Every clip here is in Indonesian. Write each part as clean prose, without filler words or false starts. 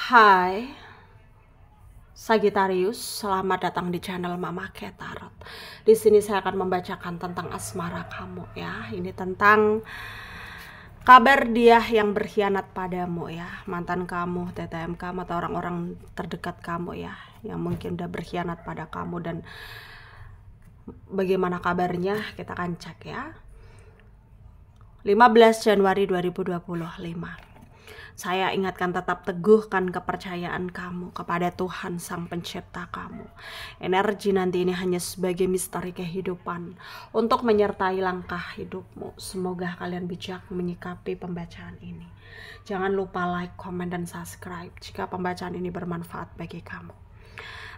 Hai Sagittarius, selamat datang di channel Mama Ke Tarot. Di sini saya akan membacakan tentang asmara kamu ya. Ini tentang kabar dia yang berkhianat padamu ya, mantan kamu, TTM kamu atau orang-orang terdekat kamu ya, yang mungkin udah berkhianat pada kamu. Dan bagaimana kabarnya kita akan cek ya. 15 Januari 2025. Saya ingatkan, tetap teguhkan kepercayaan kamu kepada Tuhan Sang Pencipta kamu. Energi nanti ini hanya sebagai misteri kehidupan untuk menyertai langkah hidupmu. Semoga kalian bijak menyikapi pembacaan ini. Jangan lupa like, comment, dan subscribe jika pembacaan ini bermanfaat bagi kamu.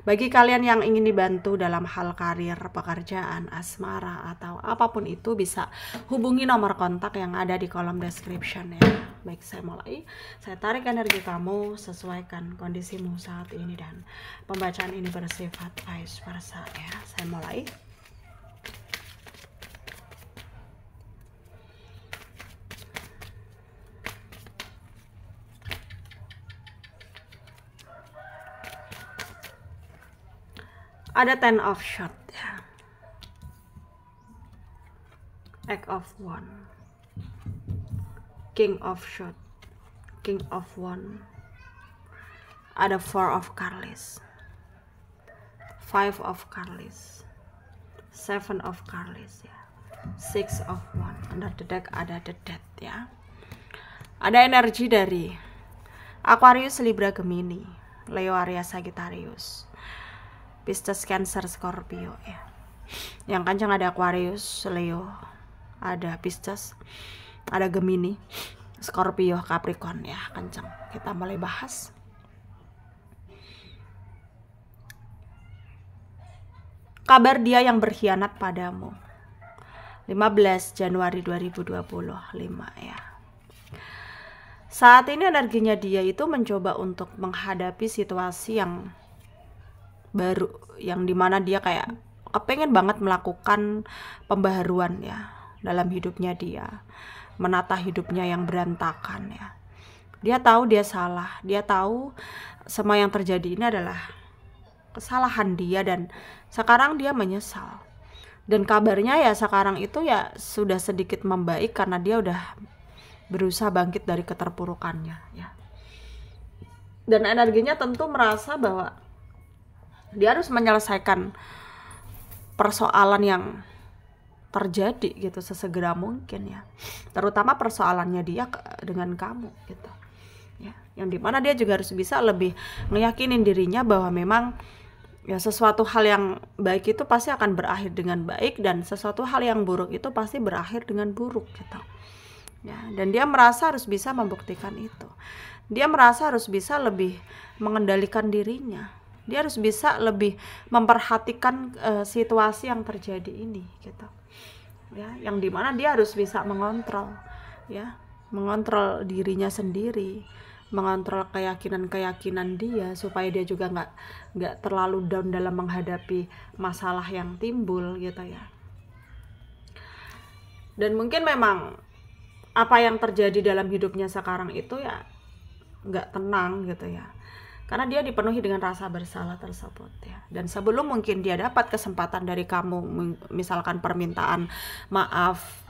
Bagi kalian yang ingin dibantu dalam hal karir, pekerjaan, asmara, atau apapun itu, bisa hubungi nomor kontak yang ada di kolom description ya. Baik, saya mulai. Saya tarik energi kamu, sesuaikan kondisimu saat ini, dan pembacaan ini bersifat vice versa ya. Saya mulai. Ada 10 of shot ya. Eight of wand, king of shot, king of wand. Ada 4 of cards, 5 of cards, 7 of cards ya, 6 of wand. Under the deck ada the death ya. Ada energi dari Aquarius, Libra, Gemini, Leo, Aries, Sagittarius, Pisces, Cancer, Scorpio ya. Yang kencang ada Aquarius, Leo, ada Pisces, ada Gemini, Scorpio, Capricorn ya, kencang. Kita mulai bahas. Kabar dia yang berkhianat padamu. 15 Januari 2025 ya. Saat ini energinya dia itu mencoba untuk menghadapi situasi yang baru, yang dimana dia kayak kepengen banget melakukan pembaharuan ya dalam hidupnya dia, menata hidupnya yang berantakan ya. Dia tahu dia salah, dia tahu semua yang terjadi ini adalah kesalahan dia, dan sekarang dia menyesal. Dan kabarnya ya sekarang itu ya sudah sedikit membaik karena dia udah berusaha bangkit dari keterpurukannya ya. Dan energinya tentu merasa bahwa dia harus menyelesaikan persoalan yang terjadi gitu sesegera mungkin ya, terutama persoalannya dia dengan kamu gitu ya, yang dimana dia juga harus bisa lebih meyakinin dirinya bahwa memang ya sesuatu hal yang baik itu pasti akan berakhir dengan baik, dan sesuatu hal yang buruk itu pasti berakhir dengan buruk gitu ya. Dan dia merasa harus bisa membuktikan itu, dia merasa harus bisa lebih mengendalikan dirinya, dia harus bisa lebih memperhatikan situasi yang terjadi ini gitu ya, yang dimana dia harus bisa mengontrol ya, mengontrol dirinya sendiri, mengontrol keyakinan dia supaya dia juga nggak terlalu down dalam menghadapi masalah yang timbul gitu ya. Dan mungkin memang apa yang terjadi dalam hidupnya sekarang itu ya nggak tenang gitu ya, karena dia dipenuhi dengan rasa bersalah tersebut ya. Dan sebelum mungkin dia dapat kesempatan dari kamu, misalkan permintaan maaf,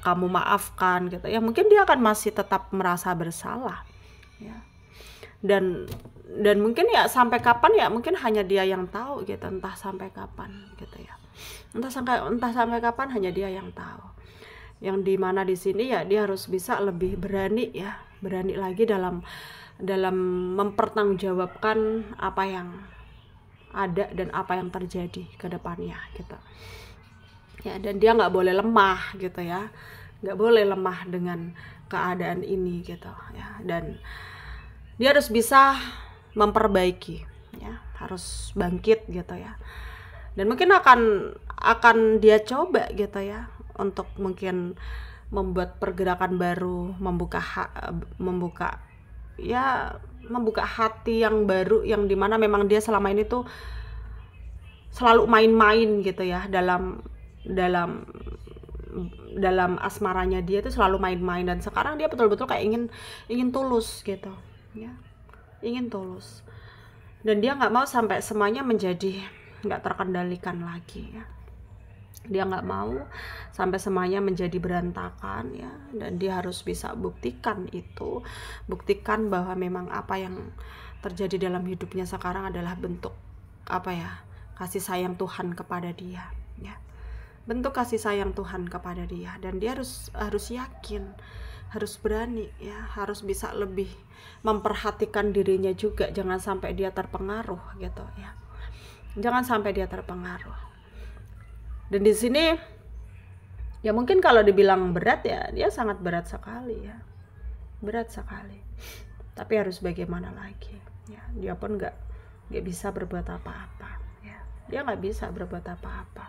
kamu maafkan gitu ya, mungkin dia akan masih tetap merasa bersalah ya. Dan mungkin ya sampai kapan ya mungkin hanya dia yang tahu gitu, entah sampai kapan gitu ya, entah sampai kapan hanya dia yang tahu. Yang dimana di sini ya dia harus bisa lebih berani ya, berani lagi dalam mempertanggungjawabkan apa yang ada dan apa yang terjadi ke depannya gitu ya. Dan dia nggak boleh lemah gitu ya, nggak boleh lemah dengan keadaan ini gitu ya. Dan dia harus bisa memperbaiki ya, harus bangkit gitu ya. Dan mungkin akan dia coba gitu ya untuk mungkin membuat pergerakan baru, membuka hati yang baru, yang dimana memang dia selama ini tuh selalu main-main gitu ya, dalam asmaranya dia tuh selalu main-main, dan sekarang dia betul-betul kayak ingin tulus gitu ya, ingin tulus, dan dia nggak mau sampai semuanya menjadi nggak terkendalikan lagi ya. Dia nggak mau sampai semuanya menjadi berantakan ya, dan dia harus bisa buktikan bahwa memang apa yang terjadi dalam hidupnya sekarang adalah bentuk apa ya, kasih sayang Tuhan kepada dia ya, bentuk kasih sayang Tuhan kepada dia. Dan dia harus yakin, harus berani ya, harus bisa lebih memperhatikan dirinya juga, jangan sampai dia terpengaruh gitu ya, jangan sampai dia terpengaruh. Dan di sini ya mungkin kalau dibilang berat ya, dia sangat berat sekali ya, berat sekali. Tapi harus bagaimana lagi ya, dia pun nggak bisa berbuat apa-apa ya, dia nggak bisa berbuat apa-apa.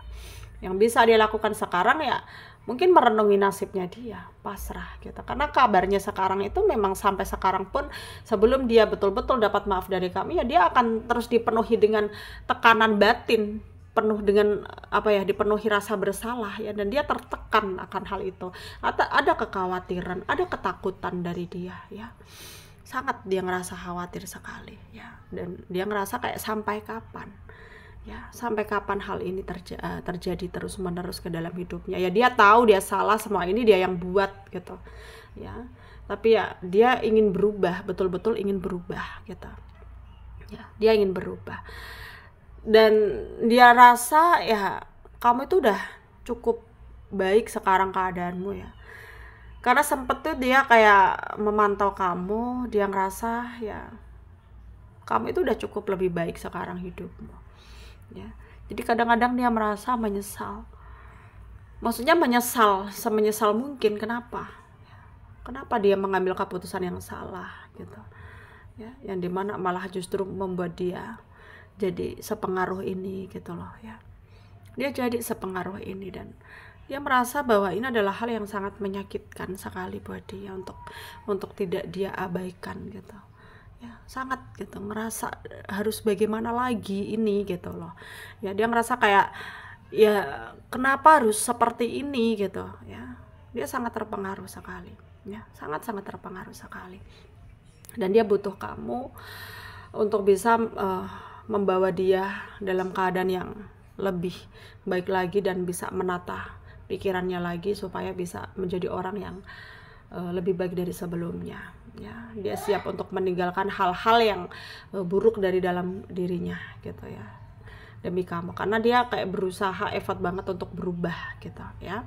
Yang bisa dia lakukan sekarang ya mungkin merenungi nasibnya dia, pasrah gitu. Karena kabarnya sekarang itu memang sampai sekarang pun, sebelum dia betul-betul dapat maaf dari kami ya, dia akan terus dipenuhi dengan tekanan batin, penuh dengan apa ya, dipenuhi rasa bersalah ya, dan dia tertekan akan hal itu. Ada kekhawatiran, ada ketakutan dari dia ya, sangat dia ngerasa khawatir sekali ya, dan dia ngerasa kayak sampai kapan ya, sampai kapan hal ini terjadi terus menerus ke dalam hidupnya ya. Dia tahu dia salah, semua ini dia yang buat gitu ya, tapi ya dia ingin berubah, betul-betul ingin berubah gitu ya, dia ingin berubah. Dan dia rasa ya kamu itu udah cukup baik sekarang keadaanmu ya, karena sempet tuh dia kayak memantau kamu, dia ngerasa ya kamu itu udah cukup lebih baik sekarang hidupmu ya. Jadi kadang-kadang dia merasa menyesal, maksudnya menyesal semenyesal mungkin. Kenapa dia mengambil keputusan yang salah gitu ya, yang dimana malah justru membuat dia jadi sepengaruh ini gitu loh ya. Dia jadi sepengaruh ini, dan dia merasa bahwa ini adalah hal yang sangat menyakitkan sekali buat dia untuk tidak dia abaikan gitu ya, sangat gitu, ngerasa harus bagaimana lagi ini gitu loh ya. Dia ngerasa kayak ya kenapa harus seperti ini gitu ya, dia sangat terpengaruh sekali ya, sangat terpengaruh sekali. Dan dia butuh kamu untuk bisa membawa dia dalam keadaan yang lebih baik lagi, dan bisa menata pikirannya lagi supaya bisa menjadi orang yang lebih baik dari sebelumnya ya. Dia siap untuk meninggalkan hal-hal yang buruk dari dalam dirinya gitu ya, demi kamu, karena dia kayak berusaha effort banget untuk berubah gitu ya.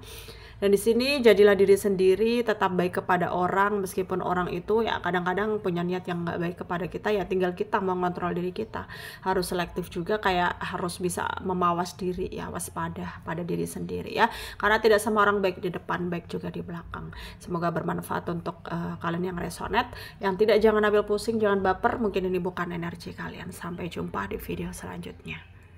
Dan di sini jadilah diri sendiri, tetap baik kepada orang, meskipun orang itu ya kadang-kadang punya niat yang nggak baik kepada kita ya. Tinggal kita mengontrol diri kita, harus selektif juga, kayak harus bisa memawas diri ya, waspada pada diri sendiri ya, karena tidak semua orang baik di depan, baik juga di belakang. Semoga bermanfaat untuk kalian yang resonate. Yang tidak, jangan ambil pusing, jangan baper, mungkin ini bukan energi kalian. Sampai jumpa di video selanjutnya.